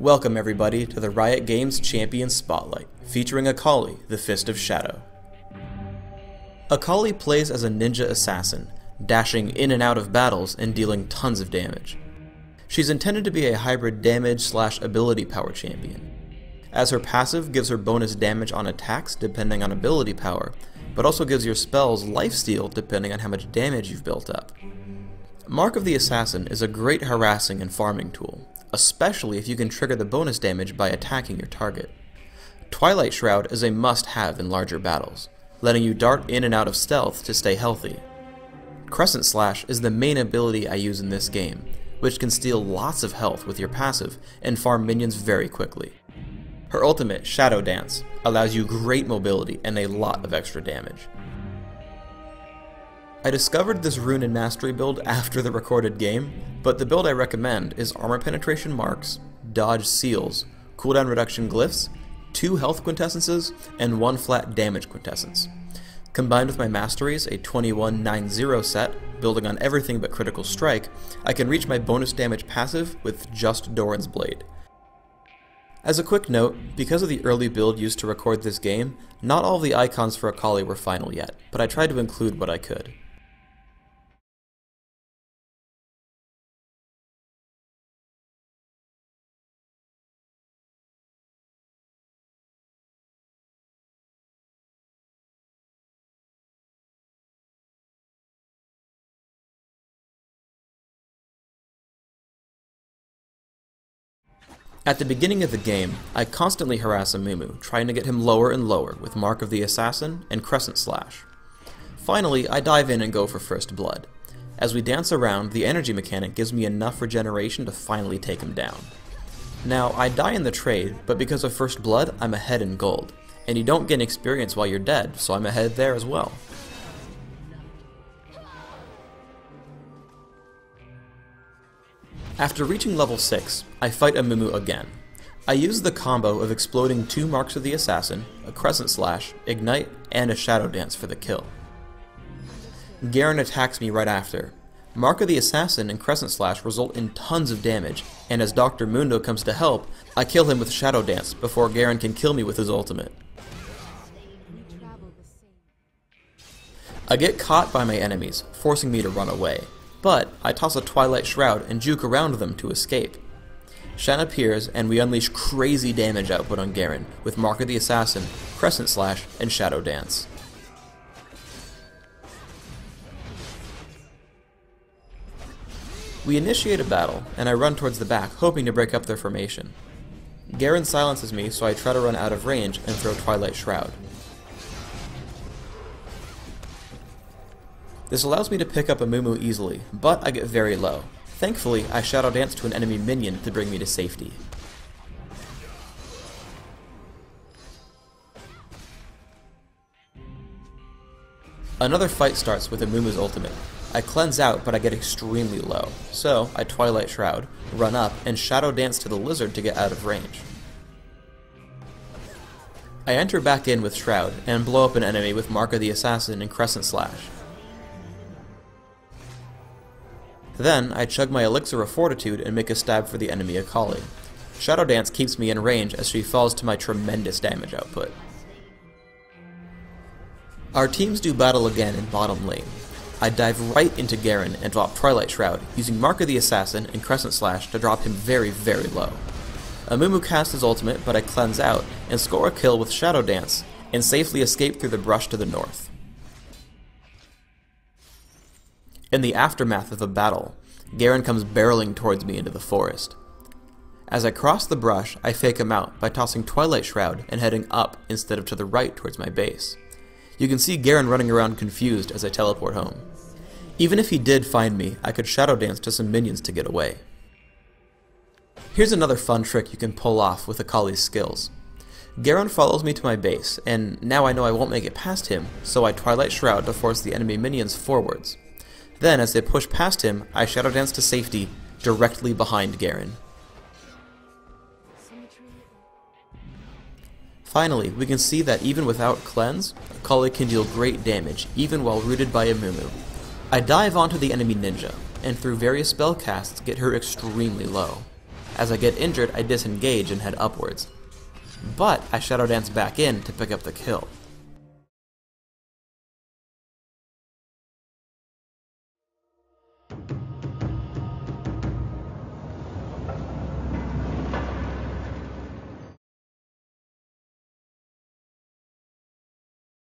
Welcome everybody to the Riot Games Champion Spotlight, featuring Akali, the Fist of Shadow. Akali plays as a ninja assassin, dashing in and out of battles and dealing tons of damage. She's intended to be a hybrid damage/ability power champion, as her passive gives her bonus damage on attacks depending on ability power, but also gives your spells lifesteal depending on how much damage you've built up. Mark of the Assassin is a great harassing and farming tool, especially if you can trigger the bonus damage by attacking your target. Twilight Shroud is a must-have in larger battles, letting you dart in and out of stealth to stay healthy. Crescent Slash is the main ability I use in this game, which can steal lots of health with your passive and farm minions very quickly. Her ultimate, Shadow Dance, allows you great mobility and a lot of extra damage. I discovered this rune and mastery build after the recorded game, but the build I recommend is armor penetration marks, dodge seals, cooldown reduction glyphs, 2 health quintessences, and 1 flat damage quintessence. Combined with my masteries, a 21-9-0 set, building on everything but critical strike, I can reach my bonus damage passive with just Doran's Blade. As a quick note, because of the early build used to record this game, not all of the icons for Akali were final yet, but I tried to include what I could. At the beginning of the game, I constantly harass Amumu, trying to get him lower and lower with Mark of the Assassin and Crescent Slash. Finally, I dive in and go for First Blood. As we dance around, the energy mechanic gives me enough regeneration to finally take him down. Now, I die in the trade, but because of First Blood, I'm ahead in gold, and you don't gain experience while you're dead, so I'm ahead there as well. After reaching level 6, I fight Amumu again. I use the combo of exploding 2 Marks of the Assassin, a Crescent Slash, Ignite, and a Shadow Dance for the kill. Garen attacks me right after. Mark of the Assassin and Crescent Slash result in tons of damage, and as Dr. Mundo comes to help, I kill him with Shadow Dance before Garen can kill me with his ultimate. I get caught by my enemies, forcing me to run away. But I toss a Twilight Shroud and juke around them to escape. Shen appears and we unleash crazy damage output on Garen with Mark of the Assassin, Crescent Slash, and Shadow Dance. We initiate a battle, and I run towards the back, hoping to break up their formation. Garen silences me, so I try to run out of range and throw Twilight Shroud. This allows me to pick up Amumu easily, but I get very low. Thankfully, I Shadow Dance to an enemy minion to bring me to safety. Another fight starts with Amumu's ultimate. I cleanse out, but I get extremely low, so I Twilight Shroud, run up, and Shadow Dance to the lizard to get out of range. I enter back in with Shroud, and blow up an enemy with Mark of the Assassin and Crescent Slash. Then, I chug my Elixir of Fortitude and make a stab for the enemy Akali. Shadow Dance keeps me in range as she falls to my tremendous damage output. Our teams do battle again in bottom lane. I dive right into Garen and drop Twilight Shroud, using Mark of the Assassin and Crescent Slash to drop him very, very low. Amumu casts his ultimate, but I cleanse out and score a kill with Shadow Dance, and safely escape through the brush to the north. In the aftermath of the battle, Garen comes barreling towards me into the forest. As I cross the brush, I fake him out by tossing Twilight Shroud and heading up instead of to the right towards my base. You can see Garen running around confused as I teleport home. Even if he did find me, I could Shadow Dance to some minions to get away. Here's another fun trick you can pull off with Akali's skills. Garen follows me to my base, and now I know I won't make it past him, so I Twilight Shroud to force the enemy minions forwards. Then, as they push past him, I Shadow Dance to safety, directly behind Garen. Finally, we can see that even without Cleanse, Akali can deal great damage, even while rooted by Amumu. I dive onto the enemy ninja, and through various spell casts get her extremely low. As I get injured, I disengage and head upwards. But I Shadow Dance back in to pick up the kill.